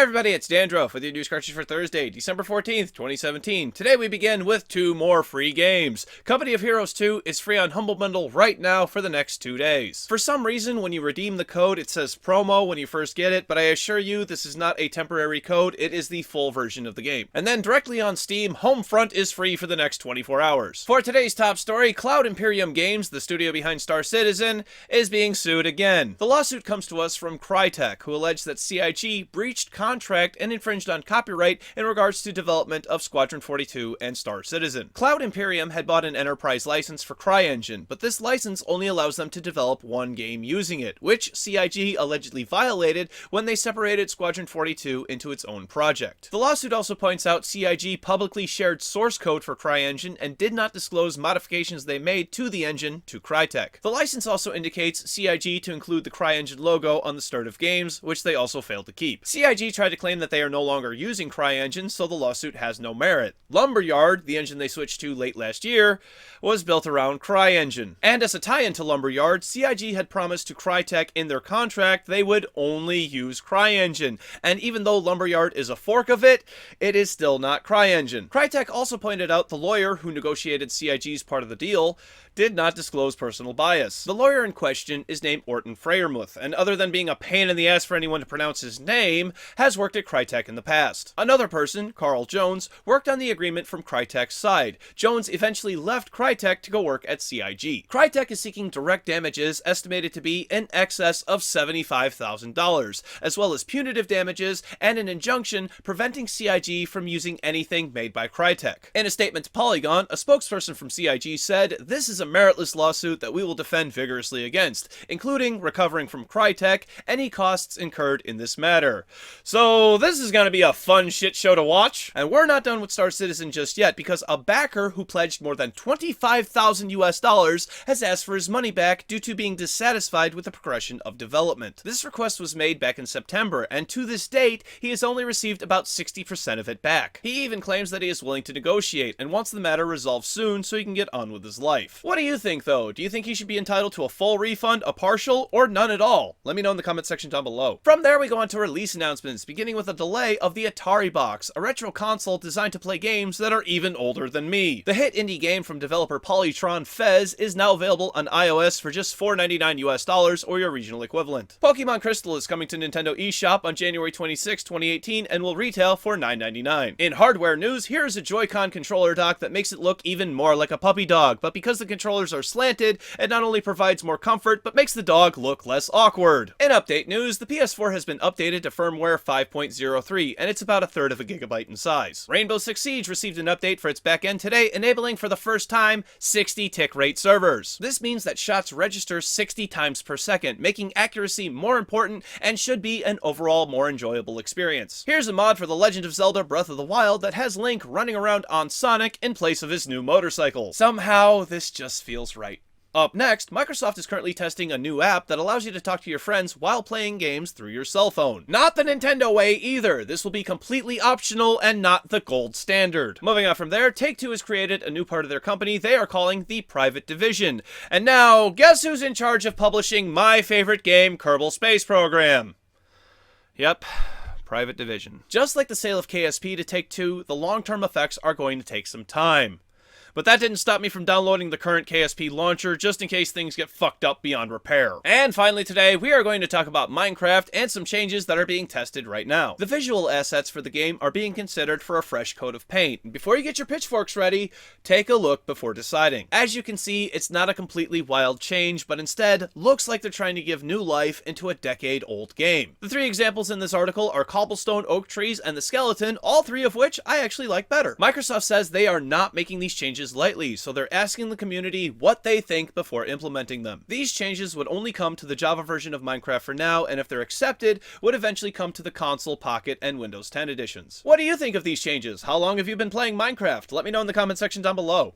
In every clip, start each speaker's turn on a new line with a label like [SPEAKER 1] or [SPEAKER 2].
[SPEAKER 1] Hi everybody, it's Dandruff with your news Cartridge for Thursday, December 14th, 2017. Today we begin with 2 more free games. Company of Heroes 2 is free on Humble Bundle right now for the next 2 days. For some reason, when you redeem the code, it says promo when you first get it, but I assure you this is not a temporary code, it is the full version of the game. And then directly on Steam, Homefront is free for the next 24 hours. For today's top story, Cloud Imperium Games, the studio behind Star Citizen, is being sued again. The lawsuit comes to us from Crytek, who alleged that CIG breached contract and infringed on copyright in regards to development of Squadron 42 and Star Citizen. Cloud Imperium had bought an enterprise license for CryEngine, but this license only allows them to develop one game using it, which CIG allegedly violated when they separated Squadron 42 into its own project. The lawsuit also points out CIG publicly shared source code for CryEngine and did not disclose modifications they made to the engine to Crytek. The license also indicates CIG to include the CryEngine logo on the start of games, which they also failed to keep. CIG tried to claim that they are no longer using CryEngine, so the lawsuit has no merit. Lumberyard, the engine they switched to late last year, was built around CryEngine. And as a tie-in to Lumberyard, CIG had promised to Crytek in their contract they would only use CryEngine. And even though Lumberyard is a fork of it, it is still not CryEngine. Crytek also pointed out the lawyer who negotiated CIG's part of the deal did not disclose personal bias. The lawyer in question is named Orton Freyermuth, and other than being a pain in the ass for anyone to pronounce his name, has worked at Crytek in the past. Another person, Carl Jones, worked on the agreement from Crytek's side. Jones eventually left Crytek to go work at CIG. Crytek is seeking direct damages estimated to be in excess of $75,000, as well as punitive damages and an injunction preventing CIG from using anything made by Crytek. In a statement to Polygon, a spokesperson from CIG said, "This is a meritless lawsuit that we will defend vigorously against, including recovering from Crytek any costs incurred in this matter." So this is going to be a fun shit show to watch. And we're not done with Star Citizen just yet, because a backer who pledged more than $25,000 US has asked for his money back due to being dissatisfied with the progression of development. This request was made back in September, and to this date, he has only received about 60% of it back. He even claims that he is willing to negotiate and wants the matter resolved soon so he can get on with his life. What do you think, though? Do you think he should be entitled to a full refund, a partial, or none at all? Let me know in the comment section down below. From there, we go on to release announcements, beginning with a delay of the Atari Box, a retro console designed to play games that are even older than me. The hit indie game from developer Polytron FEZ is now available on iOS for just $4.99 US or your regional equivalent. Pokemon Crystal is coming to Nintendo eShop on January 26, 2018 and will retail for $9.99. In hardware news, here is a Joy-Con controller dock that makes it look even more like a puppy dog, but because the controllers are slanted, it not only provides more comfort, but makes the dog look less awkward. In update news, the PS4 has been updated to firmware 5.03, and it's about 1/3 of a gigabyte in size. Rainbow Six Siege received an update for its backend today, enabling for the first time 60 tick rate servers. This means that shots register 60 times per second, making accuracy more important and should be an overall more enjoyable experience. Here's a mod for The Legend of Zelda Breath of the Wild that has Link running around on Sonic in place of his new motorcycle. Somehow, this just feels right. Up next, Microsoft is currently testing a new app that allows you to talk to your friends while playing games through your cell phone. Not the Nintendo way either. This will be completely optional and not the gold standard. Moving on from there, Take-Two has created a new part of their company they are calling the Private Division. And now, guess who's in charge of publishing my favorite game, Kerbal Space Program? Yep. Private Division. Just like the sale of KSP to Take-Two, the long-term effects are going to take some time. But that didn't stop me from downloading the current KSP launcher just in case things get fucked up beyond repair. And finally today, we are going to talk about Minecraft and some changes that are being tested right now. The visual assets for the game are being considered for a fresh coat of paint. And before you get your pitchforks ready, take a look before deciding. As you can see, it's not a completely wild change, but instead looks like they're trying to give new life into a decade-old game. The 3 examples in this article are cobblestone, oak trees, and the skeleton, all 3 of which I actually like better. Microsoft says they are not making these changes lightly, so they're asking the community what they think before implementing them. These changes would only come to the Java version of Minecraft for now, and if they're accepted, would eventually come to the console, Pocket, and Windows 10 editions. What do you think of these changes? How long have you been playing Minecraft? Let me know in the comment section down below.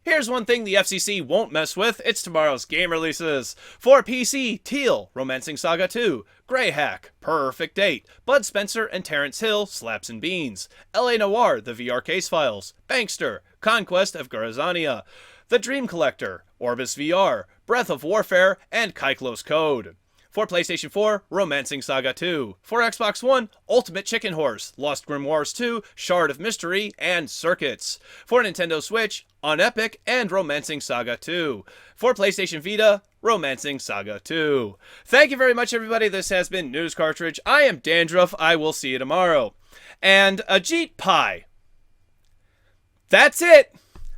[SPEAKER 1] Here's one thing the FCC won't mess with, it's tomorrow's game releases. For PC, Teal, Romancing Saga 2, Greyhack, Perfect 8, Bud Spencer and Terrence Hill, Slaps and Beans, LA Noire, The VR Case Files, Bankster, Conquest of Garazania, The Dream Collector, Orbis VR, Breath of Warfare, and Kyklos Code. For PlayStation 4, Romancing Saga 2. For Xbox One, Ultimate Chicken Horse, Lost Grimoires 2, Shard of Mystery, and Circuits. For Nintendo Switch, On Epic and Romancing Saga 2. For PlayStation Vita, Romancing Saga 2. Thank you very much, everybody. This has been News Cartridge. I am Dandruff. I will see you tomorrow. And Ajit Pai. That's it.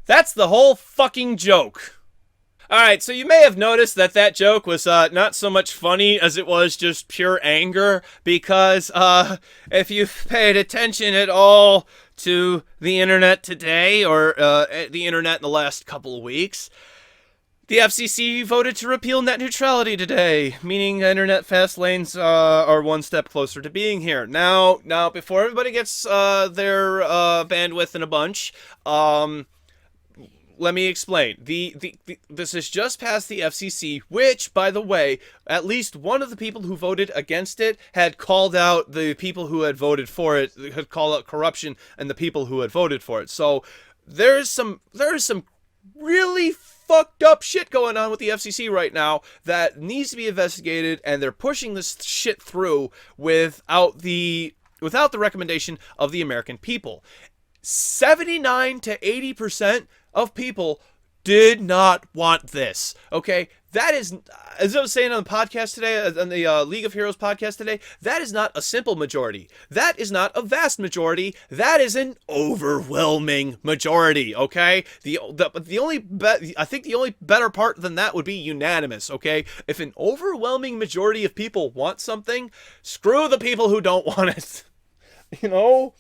[SPEAKER 1] That's the whole fucking joke. Alright, so you may have noticed that that joke was not so much funny as it was just pure anger, because if you've paid attention at all to the internet today, or the internet in the last couple of weeks, the FCC voted to repeal net neutrality today, meaning internet fast lanes are one step closer to being here. Now, before everybody gets their bandwidth in a bunch, let me explain. This has just passed the FCC, which, by the way, at least one of the people who voted against it had called out the people who had voted for it, had called out corruption and the people who had voted for it. So there is some really fucked up shit going on with the FCC right now that needs to be investigated, and they're pushing this shit through without the recommendation of the American people. 79 to 80% of people did not want this. Okay, that is, as I was saying on the podcast today, on the League of Heroes podcast today, that is not a simple majority. That is not a vast majority. That is an overwhelming majority. Okay, I think the only better part than that would be unanimous. Okay, if an overwhelming majority of people want something, screw the people who don't want it. You know,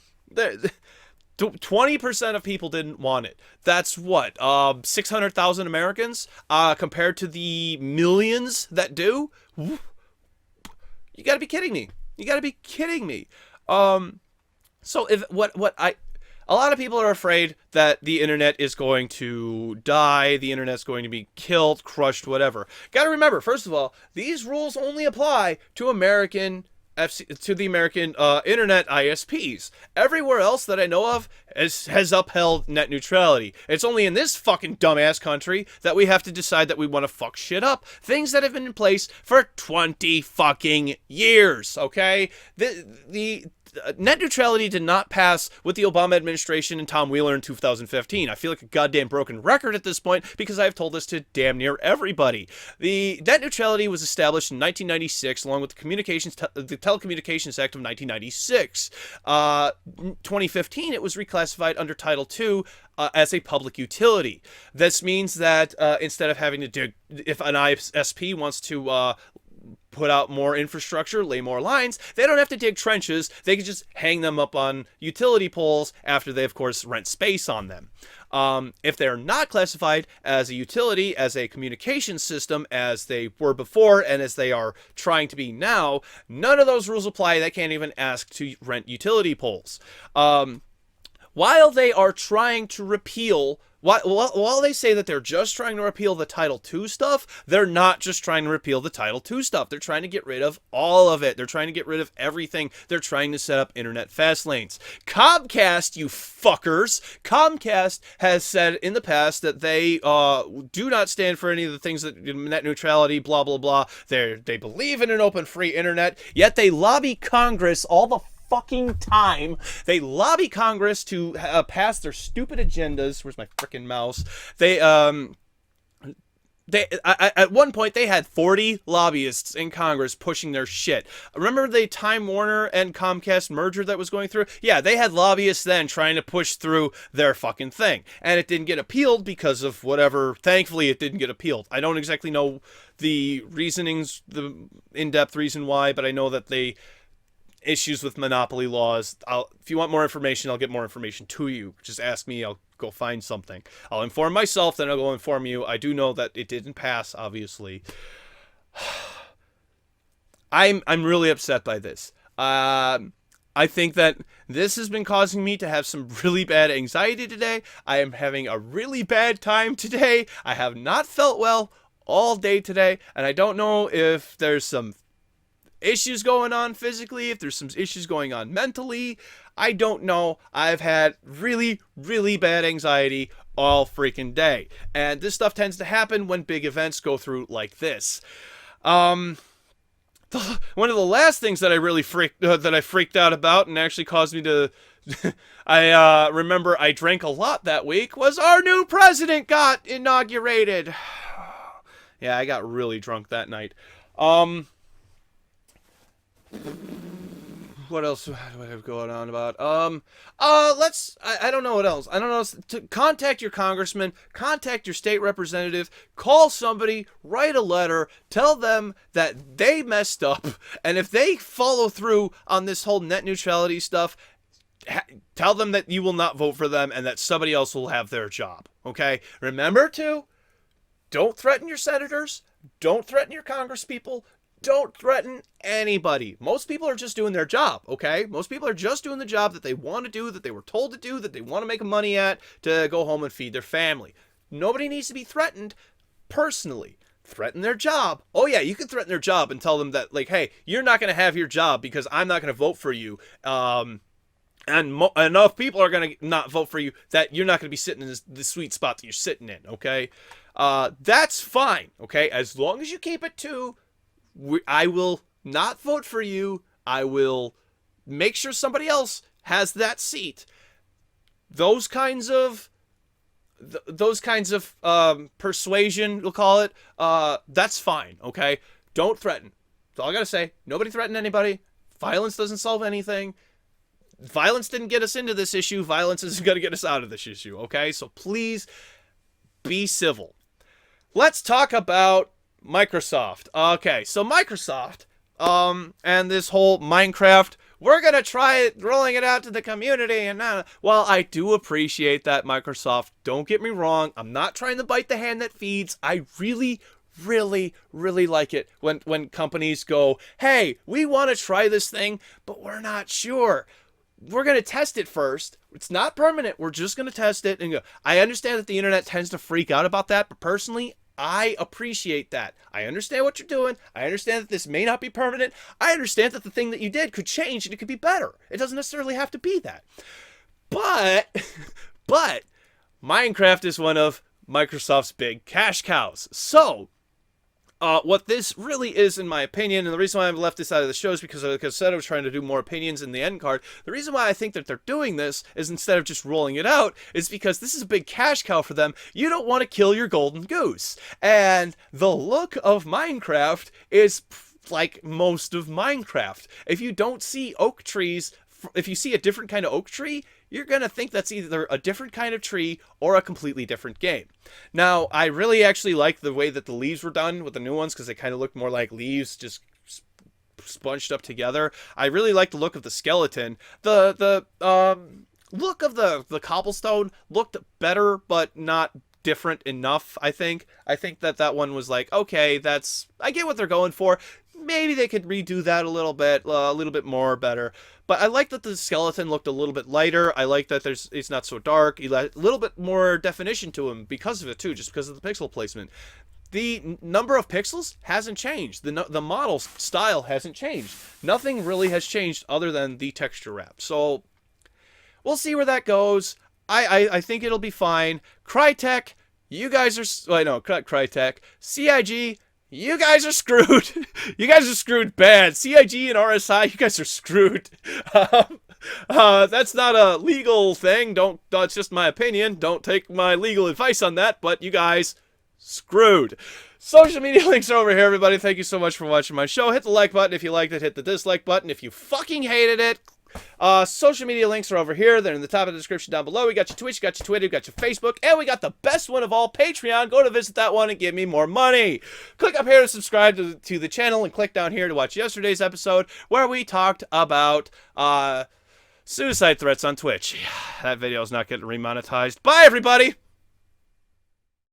[SPEAKER 1] 20% of people didn't want it. That's what, 600,000 Americans, compared to the millions that do? You gotta be kidding me. You gotta be kidding me. So if, a lot of people are afraid that the internet is going to die, the internet's going to be killed, crushed, whatever. Gotta remember, first of all, these rules only apply to the American internet ISPs. Everywhere else that I know of has upheld net neutrality. It's only in this fucking dumbass country that we have to decide that we want to fuck shit up. Things that have been in place for 20 fucking years, okay? The net neutrality did not pass with the Obama administration and Tom Wheeler in 2015. I feel like a goddamn broken record at this point because I've told this to damn near everybody. The net neutrality was established in 1996 along with the Telecommunications Act of 1996. 2015, it was reclassified under Title II as a public utility. This means that instead of having to dig, if an ISP wants to put out more infrastructure, lay more lines, they don't have to dig trenches. They can just hang them up on utility poles after they, of course, rent space on them. If they're not classified as a utility, as a communication system, as they were before and as they are trying to be now, none of those rules apply. They can't even ask to rent utility poles. While they are trying to repeal, while they say that they're just trying to repeal the Title II stuff, they're not just trying to repeal the Title II stuff. They're trying to get rid of all of it. They're trying to get rid of everything. They're trying to set up internet fast lanes. Comcast, you fuckers, Comcast has said in the past that they do not stand for any of the things that net neutrality, blah, blah, blah. They believe in an open free internet, yet they lobby Congress all the fucking time. They lobby Congress to pass their stupid agendas. Where's my frickin' mouse? At one point they had 40 lobbyists in Congress pushing their shit. Remember the Time Warner and Comcast merger that was going through? Yeah, they had lobbyists then trying to push through their fucking thing, and it didn't get appealed because of whatever. Thankfully, it didn't get appealed. I don't exactly know the reasonings, the in-depth reason why, but I know that they issues with monopoly laws. If you want more information, I'll get more information to you. Just ask me, I'll go find something. I'll inform myself, then I'll go inform you. I do know that it didn't pass, obviously. I'm really upset by this. I think that this has been causing me to have some really bad anxiety today. I am having a really bad time today. I have not felt well all day today, and I don't know if there's some issues going on physically, if there's some issues going on mentally. I don't know. I've had really, really bad anxiety all freaking day. And this stuff tends to happen when big events go through like this. one of the last things that I really freaked out about and actually caused me to I remember I drank a lot that week was our new president got inaugurated. Yeah, I got really drunk that night. What else do I have going on about? I don't know what else. I don't know. To contact your congressman, contact your state representative, call somebody, write a letter, tell them that they messed up, and if they follow through on this whole net neutrality stuff, tell them that you will not vote for them and that somebody else will have their job. Okay? Remember to, don't threaten your senators, don't threaten your congresspeople, don't threaten anybody. Most people are just doing their job, okay? Most people are just doing the job that they want to do, that they were told to do, that they want to make money at, to go home and feed their family. Nobody needs to be threatened personally. Threaten their job. Oh yeah, you can threaten their job and tell them that, like, hey, you're not going to have your job because I'm not going to vote for you. And enough people are going to not vote for you that you're not going to be sitting in the sweet spot that you're sitting in, okay? That's fine, okay? As long as you keep it to, I will not vote for you. I will make sure somebody else has that seat. Those kinds of persuasion, we'll call it, that's fine, okay? Don't threaten. That's all I gotta say. Nobody threaten anybody. Violence doesn't solve anything. Violence didn't get us into this issue. Violence isn't going to get us out of this issue, okay? So please be civil. Let's talk about Microsoft. Okay, so Microsoft, and this whole Minecraft, we're going to try rolling it out to the community, and well, I do appreciate that, Microsoft. Don't get me wrong. I'm not trying to bite the hand that feeds. I really like it when companies go, hey, we want to try this thing, but we're not sure. We're going to test it first. It's not permanent. We're just going to test it and go. I understand that the internet tends to freak out about that, but personally, I appreciate that. I understand what you're doing. I understand that this may not be permanent. I understand that the thing that you did could change and it could be better. It doesn't necessarily have to be that. But Minecraft is one of Microsoft's big cash cows. So, what this really is, in my opinion, and the reason why I've left this out of the show is because, like I said, I was trying to do more opinions in the end card. The reason why I think that they're doing this is instead of just rolling it out is because this is a big cash cow for them. You don't want to kill your golden goose. And the look of Minecraft is like most of Minecraft. If you don't see oak trees, if you see a different kind of oak tree, you're going to think that's either a different kind of tree or a completely different game. Now, I really actually like the way that the leaves were done with the new ones because they kind of look more like leaves just sponged up together. I really like the look of the skeleton. The look of the cobblestone looked better, but not different enough, I think. I think that one was like, okay, I get what they're going for. Maybe they could redo that a little bit more better. But I like that the skeleton looked a little bit lighter. I like that it's not so dark. A little bit more definition to him because of it too, just because of the pixel placement. The number of pixels hasn't changed. The model style hasn't changed. Nothing really has changed other than the texture wrap. So we'll see where that goes. I think it'll be fine. Crytek, you guys are... Well, no, Crytek. CIG... You guys are screwed. You guys are screwed bad. CIG and RSI, you guys are screwed. That's not a legal thing. That's just my opinion. Don't take my legal advice on that, but you guys screwed. Social media links are over here, everybody. Thank you so much for watching my show. Hit the like button if you liked it. Hit the dislike button if you fucking hated it. Social media links are over here. They're in the top of the description down below. We got your Twitch, got your Twitter, got your Facebook, and we got the best one of all, Patreon. Go to visit that one and give me more money. Click up here to subscribe to the channel and click down here to watch yesterday's episode where we talked about suicide threats on Twitch. That video is not getting remonetized. Bye, everybody!